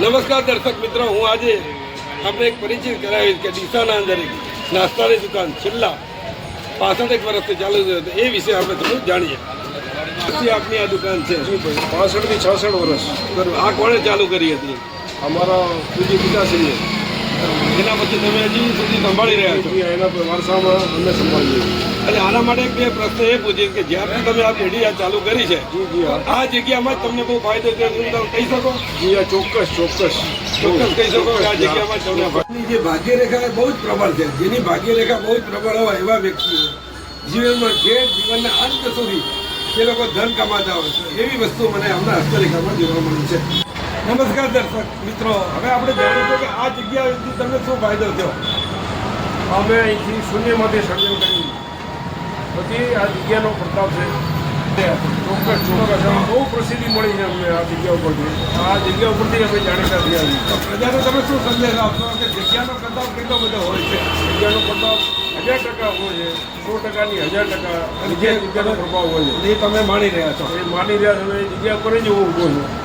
નમસ્કાર દર્શક મિત્રો, હું આજે આપણે એક પરિચય કરાવીશ કે ડીસાના અંદર એક નાસ્તાની દુકાન છેલ્લા 65 વર્ષથી ચાલુ છે, એ વિશે આપણે થોડું જાણીએ. આપની આ દુકાન છે 65 થી 66 વર્ષ. બરાબર. આ કોણે ચાલુ કરી હતી? અમારા પૂજી પિતાશ્રીએ. એના પછી તમે હજી સુધી સંભાળી રહ્યા છો? એના વારસામાં અમે સંભાળીએ. એટલે આના માટે એક બે પ્રશ્ન એ પૂછીશ કે જ્યારથી તમે આ પેઢી આ ચાલુ કરી છે, આ જગ્યામાં જ તમને બહુ ફાયદો થયો, તમે કહી શકો? જી આ ચોક્કસ ચોક્કસ કહી શકો કે આ જગ્યામાં તમને જે ભાગ્યરેખા એ બહુ જ પ્રબળ છે. જેની ભાગ્યરેખા બહુ જ પ્રબળ હોય એવા વ્યક્તિઓ જીવનમાં જીવનના અંત સુધી એ લોકો ધન કમાતા હોય છે. એવી વસ્તુ મને હમણાં હસ્તરેખામાં જોવા મળી છે. નમસ્કાર દર્શક મિત્રો, હવે આપણે જાણીશું કે આ જગ્યાથી તમને શું ફાયદો થયો. અમે અહીંથી શૂન્યમાંથી સર્જન કરી પછી આ જગ્યાનો પ્રતાપ છે. ચોક્કસ બહુ પ્રસિદ્ધિ મળી છે અમને આ જગ્યા ઉપરથી. આ જગ્યા ઉપરથી અમે જાણીતા થયા છીએ. તો પ્રજાને તમે શું સંદેશ આપશો કે જગ્યાનો પ્રતાપ કેટલો બધો હોય છે? જગ્યાનો પ્રતાપ 1000% હોય છે. 100%ની 1000% જગ્યાનો પ્રભાવ હોય છે. એ તમે માણી રહ્યા છો? એ માની રહ્યા તમે જગ્યા પર જ હું ઊભો છું.